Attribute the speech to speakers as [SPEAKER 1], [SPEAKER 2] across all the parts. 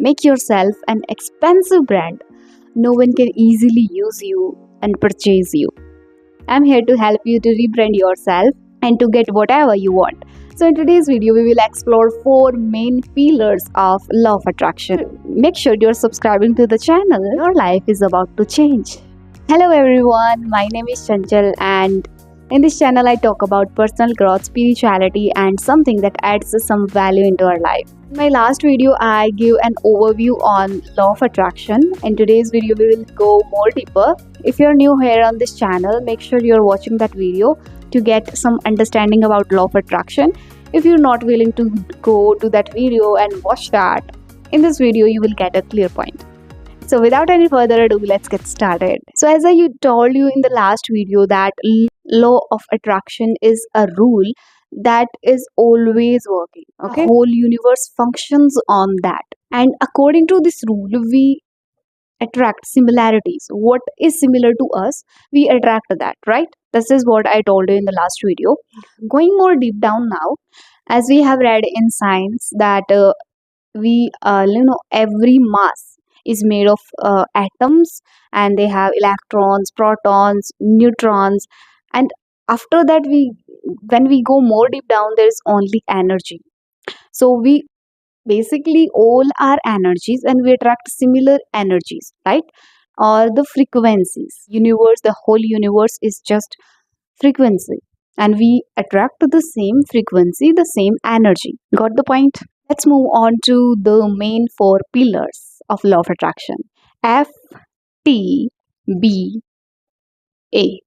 [SPEAKER 1] make yourself an expensive brand. No one can easily use you and purchase you. I'm here to help you to rebrand yourself and to get whatever you want. So in today's video, we will explore 4 main pillars of law of attraction. Make sure you're subscribing to the channel. Your life is about to change. Hello everyone, my name is Chanchal and in this channel I talk about personal growth, spirituality and something that adds some value into our life. In my last video, I gave an overview on law of attraction. In today's video, we will go more deeper. If you're new here on this channel, make sure you're watching that video to get some understanding about law of attraction. If you're not willing to go to that video and watch that, in this video you will get a clear point. So without any further ado, let's get started. So as I told you in the last video that law of attraction is a rule that is always working. Okay, the whole universe functions on that, and according to this rule, we attract similarities. What is similar to us, we attract that, right? This is what I told you in the last video. Going more deep down now, as we have read in science that every mass is made of atoms, and they have electrons, protons, neutrons, and after that when we go more deep down, there is only energy. So we basically all are energies and we attract similar energies, right? Or the frequencies. Universe, the whole universe is just frequency, and we attract the same frequency, the same energy. Got the point? Let's move on to the main 4 pillars of law of attraction. F, T, B, A.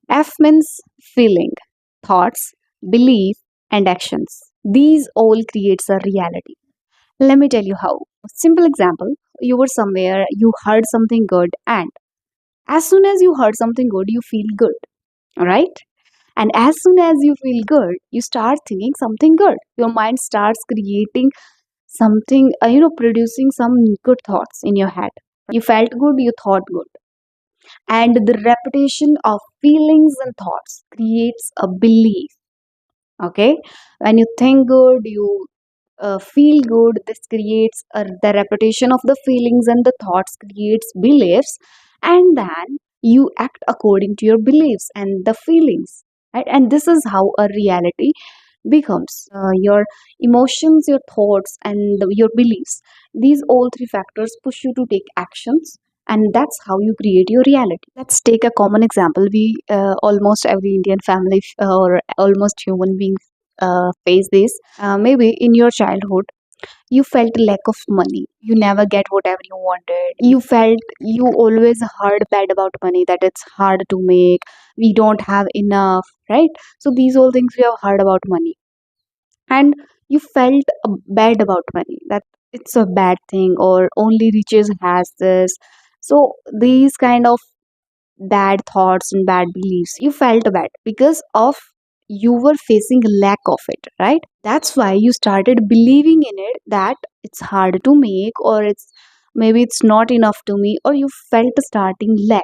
[SPEAKER 1] F means feeling, thoughts, belief, and actions. These all creates a reality. Let me tell you how. Simple example, you were somewhere, you heard something good, and as soon as you heard something good, you feel good, right? And as soon as you feel good, you start thinking something good. Your mind starts creating something, producing some good thoughts in your head. You felt good, you thought good. And the repetition of feelings and thoughts creates a belief. Okay? When you think good, you feel good. This creates the repetition of the feelings and the thoughts creates beliefs, and then you act according to your beliefs and the feelings, right? And this is how a reality becomes. Your emotions, your thoughts, and your beliefs, these all 3 factors push you to take actions, and that's how you create your reality. Let's take a common example. We almost every Indian family or almost human being face this. Maybe in your childhood you felt lack of money, you never get whatever you wanted, you always heard bad about money, that it's hard to make, we don't have enough, right? So these all things we have heard about money, and you felt bad about money, that it's a bad thing or only riches has this. So these kind of bad thoughts and bad beliefs, you felt bad because of you were facing lack of it, right? That's why you started believing in it, that it's hard to make, or it's not enough to me, or you felt starting lack.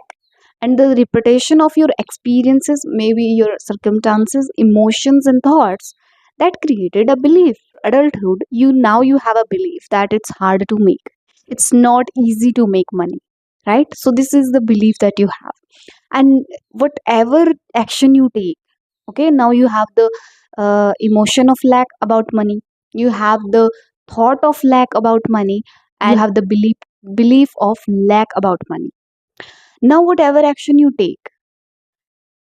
[SPEAKER 1] And the repetition of your experiences, maybe your circumstances, emotions and thoughts, that created a belief. Adulthood, you have a belief that it's hard to make, it's not easy to make money, right? So this is the belief that you have, and whatever action you take, okay, now you have the emotion of lack about money, you have the thought of lack about money, and you have the belief of lack about money. Now whatever action you take,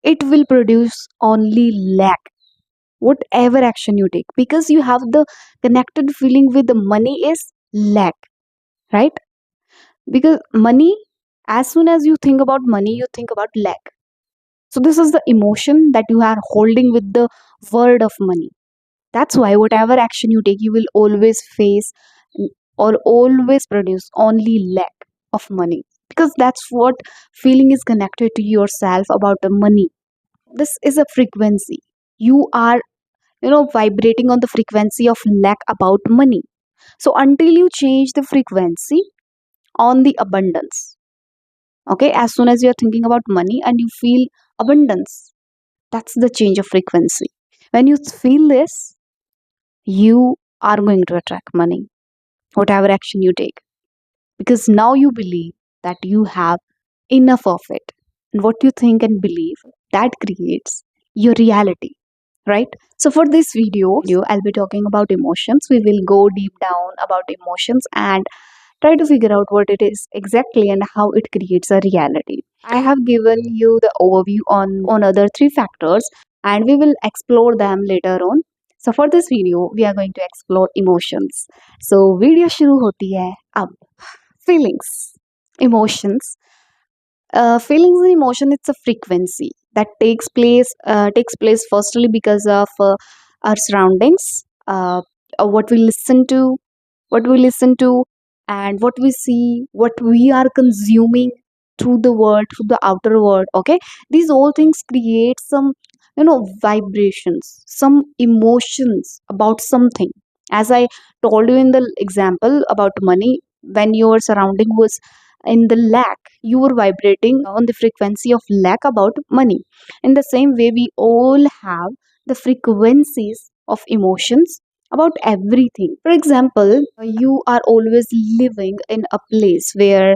[SPEAKER 1] it will produce only lack. Whatever action you take, because you have the connected feeling with the money is lack, right? Because money, as soon as you think about money, you think about lack. So this is the emotion that you are holding with the word of money. That's why whatever action you take, you will always face or always produce only lack of money, because that's what feeling is connected to yourself about the money. This is a frequency. You are, vibrating on the frequency of lack about money. So until you change the frequency on the abundance, okay, as soon as you are thinking about money and you feel abundance, that's the change of frequency. When you feel this, you are going to attract money. whatever action you take, because now you believe that you have enough of it. And what you think and believe, that creates your reality, right? So for this video, I'll be talking about emotions. We will go deep down about emotions and try to figure out what it is exactly and how it creates a reality. I have given you the overview on other three factors, and we will explore them later on. So for this video, we are going to explore emotions. So video शुरू होती है अब. Feelings, emotions. Feelings and emotion, it's a frequency that takes place firstly because of our surroundings, what we listen to, and what we see, what we are consuming through the world, through the outer world. Okay, these all things create some, vibrations, some emotions about something. As I told you in the example about money, when your surrounding was in the lack, you were vibrating on the frequency of lack about money. In the same way, we all have the frequencies of emotions about everything. For example, you are always living in a place where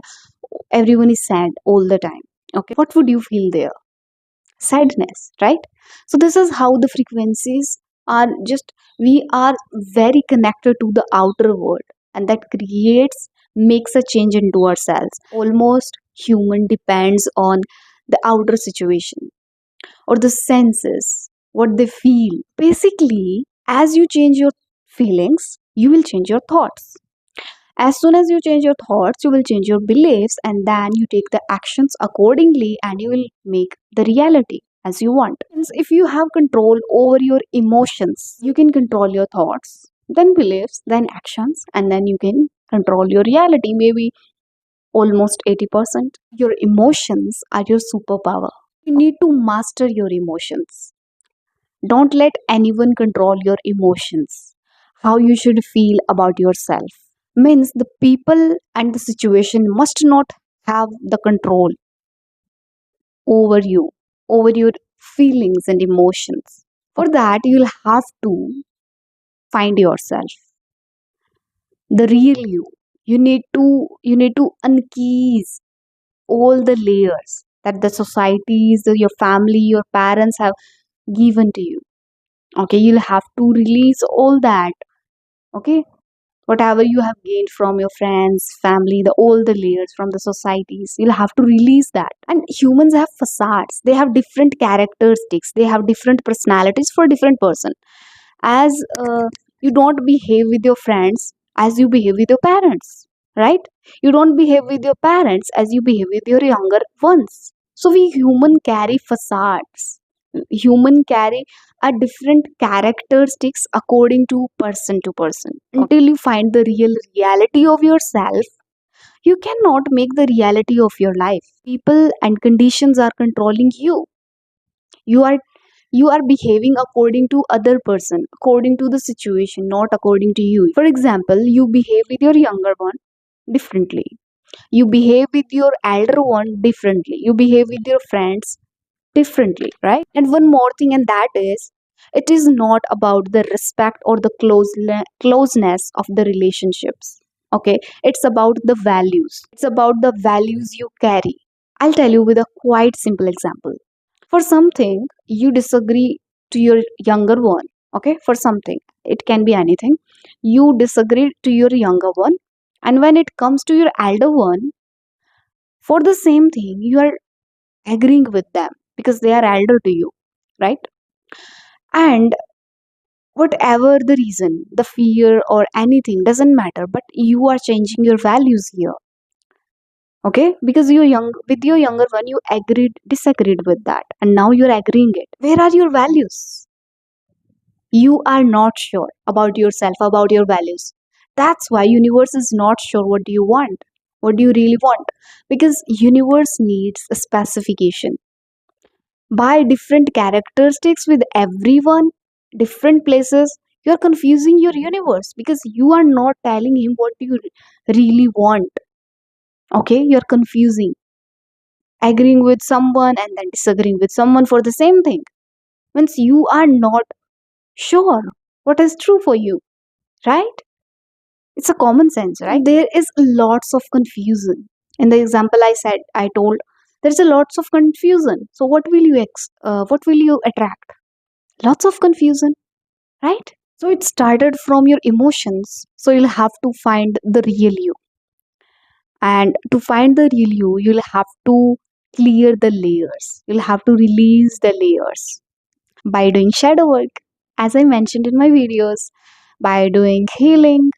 [SPEAKER 1] everyone is sad all the time. Okay, what would you feel there? Sadness, right? So this is how the frequencies are. Just we are very connected to the outer world, and that creates, makes a change into ourselves. Almost human depends on the outer situation or the senses, what they feel. Basically, as you change your feelings, you will change your thoughts. As soon as you change your thoughts, you will change your beliefs, and then you take the actions accordingly, and you will make the reality as you want. Hence, if you have control over your emotions, you can control your thoughts, then beliefs, then actions, and then you can control your reality. Maybe almost 80%. Your emotions are your superpower. You need to master your emotions. Don't let anyone control your emotions. How you should feel about yourself means the people and the situation must not have the control over you, over your feelings and emotions. For that, you'll have to find yourself, the real you. You need to unkey all the layers that the societies, your family, your parents have given to you. Okay, you'll have to release all that. Okay, whatever you have gained from your friends, family, the all the layers from the societies, you'll have to release that. And humans have facades, they have different characteristics, they have different personalities for different person. As you don't behave with your friends as you behave with your parents, right? You don't behave with your parents as you behave with your younger ones. So we human carry facades, human carry a different characteristics according to person. Until you find the real reality of yourself, you cannot make the reality of your life. People and conditions are controlling you. You are you are behaving according to other person, according to the situation, not according to you. For example, you behave with your younger one differently, you behave with your elder one differently, you behave with your friends differently, right? And one more thing, and that is, it is not about the respect or the closeness of the relationships. Okay, it's about the values, it's about the values you carry. I'll tell you with a quite simple example. For something you disagree to your younger one, okay, for something, it can be anything, you disagree to your younger one, and when it comes to your elder one, for the same thing you are agreeing with them because they are elder to you, right? And whatever the reason, the fear or anything doesn't matter, but you are changing your values here. Okay, because you young with your younger one, you disagreed with that, and now you're agreeing it. Where are your values? You are not sure about yourself, about your values. That's why universe is not sure what do you want, what do you really want, because universe needs a specification by different characteristics with everyone, different places. You're confusing your universe because you are not telling him what you really want. Okay, you're confusing, agreeing with someone and then disagreeing with someone for the same thing, means you are not sure what is true for you, right? It's a common sense, right? There is lots of confusion. In the example I told, there's a lots of confusion. So what will you attract? Lots of confusion, right? So it started from your emotions. So you'll have to find the real you. And to find the real you, you'll have to clear the layers. You'll have to release the layers by doing shadow work, as I mentioned in my videos, by doing healing.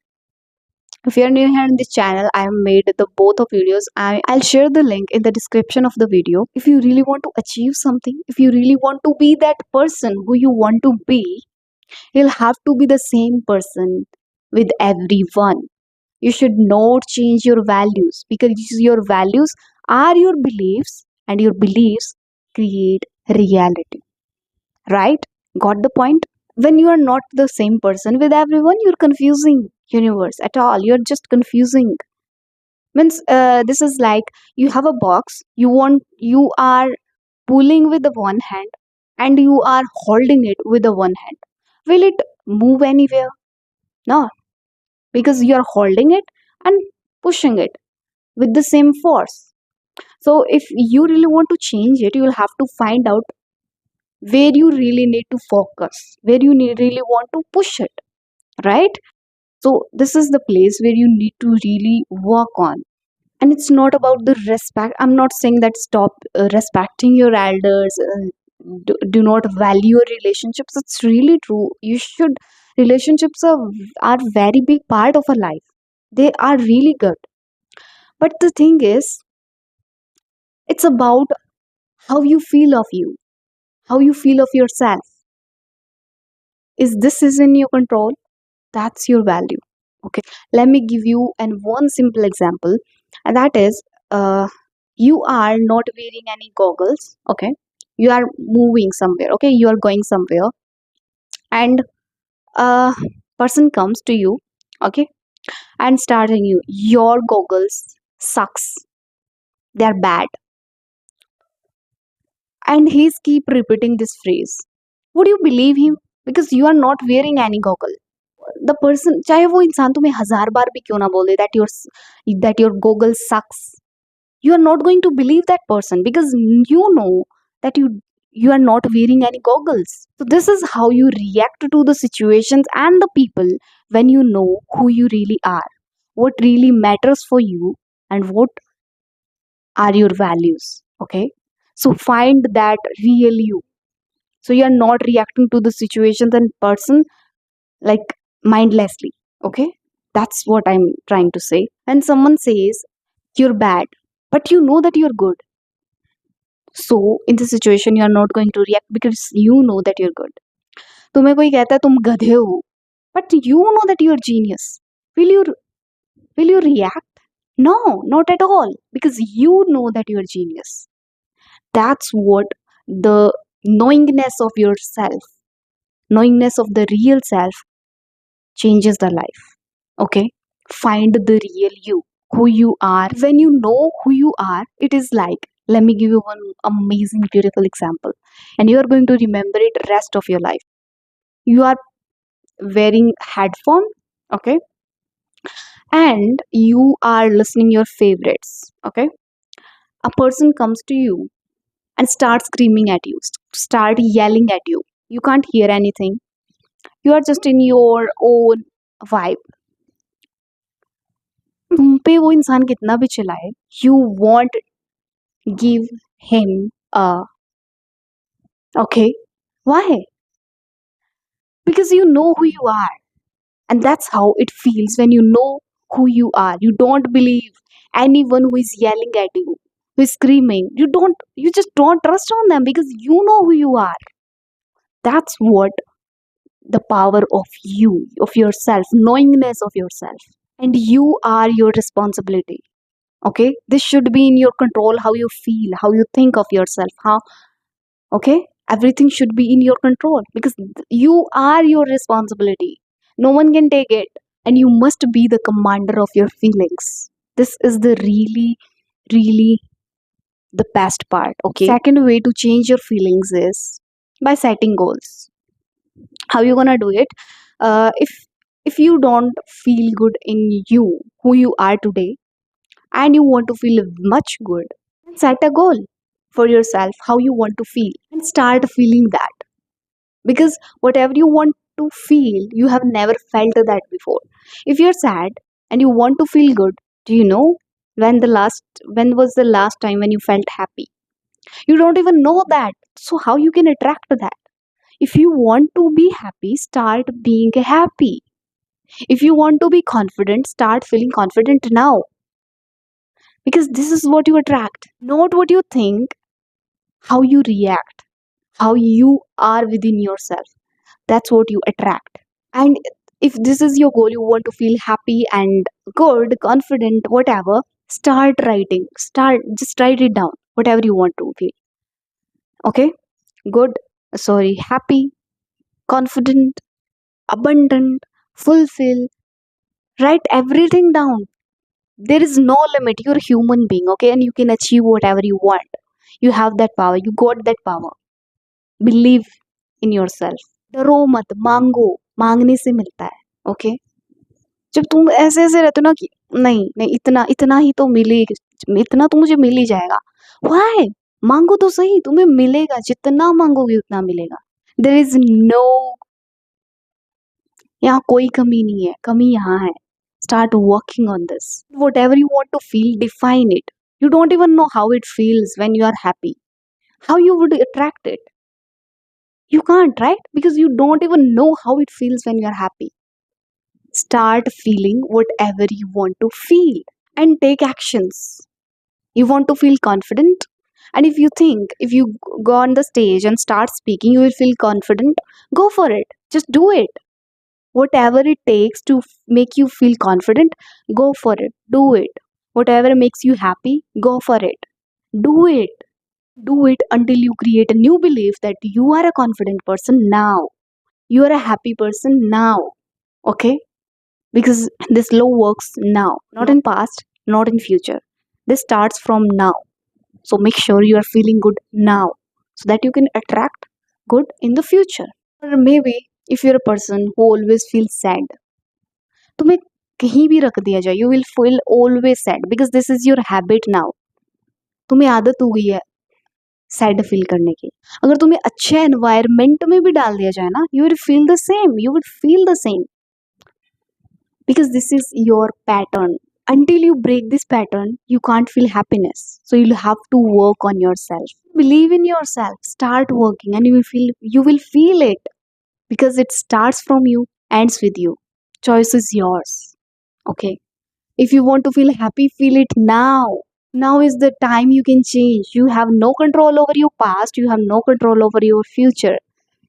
[SPEAKER 1] If you're new here in this channel, I have made the both of videos. I'll share the link in the description of the video. If you really want to achieve something, if you really want to be that person who you want to be, you'll have to be the same person with everyone. You should not change your values because your values are your beliefs and your beliefs create reality. Right? Got the point? When you are not the same person with everyone, you're confusing universe at all. You're just confusing. Means this is like you have a box. You are pulling with the one hand and you are holding it with the one hand. Will it move anywhere? No, because you are holding it and pushing it with the same force. So if you really want to change it, you will have to find out where you really need to focus, where you really want to push it, right? So this is the place where you need to really work on. And it's not about the respect. I'm not saying that stop respecting your elders, do not value your relationships. It's really true. You should. Relationships are very big part of a life. They are really good. But the thing is, it's about how you feel of you, how you feel of yourself. Is this is in your control? That's your value. Okay, let me give you an one simple example, and that is, you are not wearing any goggles. Okay, you are moving somewhere. Okay, you are going somewhere, and a person comes to you. Okay, and starting you, your goggles sucks, they're bad, and he's keep repeating this phrase. Would you believe him? Because you are not wearing any goggle. The person, चाहे वो इंसान तुम्हें हजार बार भी क्यों ना बोले that your goggle sucks, you are not going to believe that person because you know that you are not wearing any goggles. So this is how you react to the situations and the people when you know who you really are, what really matters for you, and what are your values. Okay, so find that real you, so you are not reacting to the situations and person like mindlessly. Okay, that's what I'm trying to say. When someone says you're bad but you know that you're good, so in this situation you are not going to react because you know that you're good. तुम्हें कोई कहता है तुम गधे हो, but you know that you're genius. Will you will you react? No, not at all, because you know that you're genius. That's what the knowingness of yourself, knowingness of the real self changes the life. Okay, find the real you, who you are. When you know who you are, it is like, let me give you one amazing beautiful example, and you are going to remember it rest of your life. You are wearing headphone. Okay, and you are listening your favorites. Okay, a person comes to you and starts screaming at you, start yelling at you. You can't hear anything, you are just in your own vibe. तुम पे वो इंसान कितना भी चिल्लाए, you won't give him a okay. Why? Because you know who you are, and that's how it feels when you know who you are. You don't believe anyone who is yelling at you, who is screaming. You just don't trust on them because you know who you are. That's what the power of you, of yourself, knowingness of yourself, and you are your responsibility. Okay, this should be in your control. How you feel, how you think of yourself, how. Okay, everything should be in your control because you are your responsibility. No one can take it, and you must be the commander of your feelings. This is the really the best part. Okay, second way to change your feelings is by setting goals. How you gonna do it? If If you don't feel good in you, who you are today, and you want to feel much good, set a goal for yourself how you want to feel and start feeling that. Because whatever you want to feel, you have never felt that before. If you're sad and you want to feel good, do you know when was the last time when you felt happy? You don't even know that. So how you can attract that? If you want to be happy, start being happy. If you want to be confident, start feeling confident now. Because this is what you attract, not what you think, how you react, how you are within yourself. That's what you attract. And if this is your goal, you want to feel happy and good, confident, whatever, start writing. Just write it down, whatever you want to feel. Okay? Good, sorry, happy, confident, abundant, fulfill. Write everything down. There is no limit. You're a human being, okay? And you can achieve whatever you want. You have that power. You got that power. Believe in yourself. डरो मत, मांगो, मांगने से मिलता है. Okay? जब तुम ऐसे ऐसे रहते हो ना कि नहीं नहीं, इतना इतना ही तो मिले, इतना तो मुझे मिल ही जाएगा. Why? मांगो तो सही, तुम्हें मिलेगा. जितना मांगोगे उतना मिलेगा. देयर इज नो, यहाँ कोई कमी नहीं है, कमी यहाँ है. Start working on this. Whatever you want to feel, define it. You don't even know how it feels when you are happy. How you would attract it? You can't, right? Because you don't even know how it feels when you are happy. Start feeling whatever you want to feel and take actions. You want to feel confident? And if you think if you go on the stage and start speaking, you will feel confident, go for it. Just do it. Whatever it takes to make you feel confident, go for it. Do it. Whatever makes you happy, go for it. Do it. Do it until you create a new belief that you are a confident person now. You are a happy person now. Okay? Because this law works now, not in past, not in future. This starts from now. So make sure you are feeling good now so that you can attract good in the future. Or maybe if you're a person who always feels sad, तुम्हें कहीं भी रख दिया जाए, you will feel always sad because this is your habit now. तुम्हें आदत हो गई है सैड फील करने की. अगर तुम्हें अच्छे एनवायरमेंट में भी डाल दिया जाए ना, you will feel the same. You would feel the same because this is your pattern. Until you break this pattern, you can't feel happiness. So you'll have to work on yourself. Believe in yourself. Start working, and you will feel it because it starts from you, ends with you. Choice is yours. Okay. If you want to feel happy, feel it now. Now is the time you can change. You have no control over your past. You have no control over your future.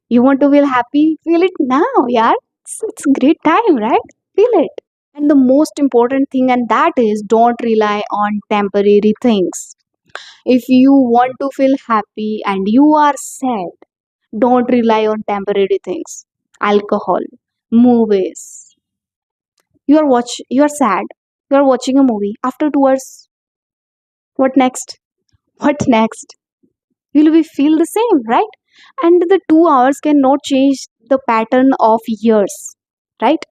[SPEAKER 1] You want to feel happy? Feel it now, yeah. It's a great time, right? Feel it. And the most important thing, and that is don't rely on temporary things. If you want to feel happy and you are sad, don't rely on temporary things. Alcohol, movies. You are sad. You are watching a movie. After 2 hours, what next? What next? You'll be feel the same, right? And the 2 hours cannot change the pattern of years, right?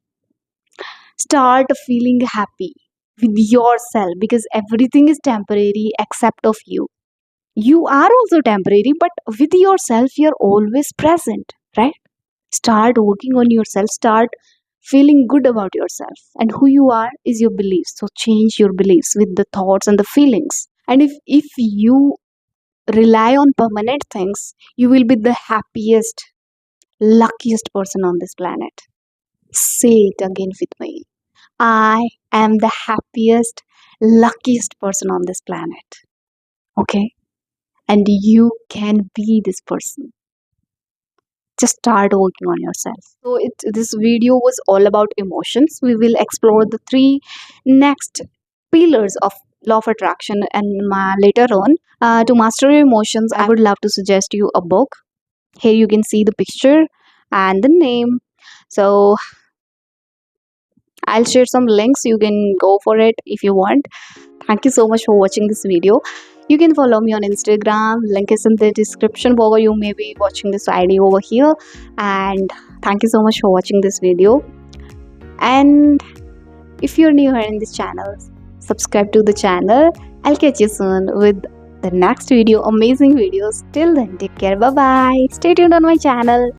[SPEAKER 1] Start feeling happy with yourself because everything is temporary except of you. You are also temporary, but with yourself, you're always present, right? Start working on yourself, start feeling good about yourself. And who you are is your beliefs. So change your beliefs with the thoughts and the feelings. And if you rely on permanent things, you will be the happiest, luckiest person on this planet. Say it again with me. I am the happiest, luckiest person on this planet. Okay? And you can be this person. Just start working on yourself. So this video was all about emotions. We will explore the three next pillars of law of attraction and later on. To master your emotions, I would love to suggest you a book. Here you can see the picture and the name. So I'll share some links. You can go for it if you want. Thank you so much for watching this video. You can follow me on Instagram. Link is in the description box. You may be watching this ID over here. And thank you so much for watching this video. And if you're new here in this channel, subscribe to the channel. I'll catch you soon with the next video, amazing videos. Till then, take care. Bye bye. Stay tuned on my channel.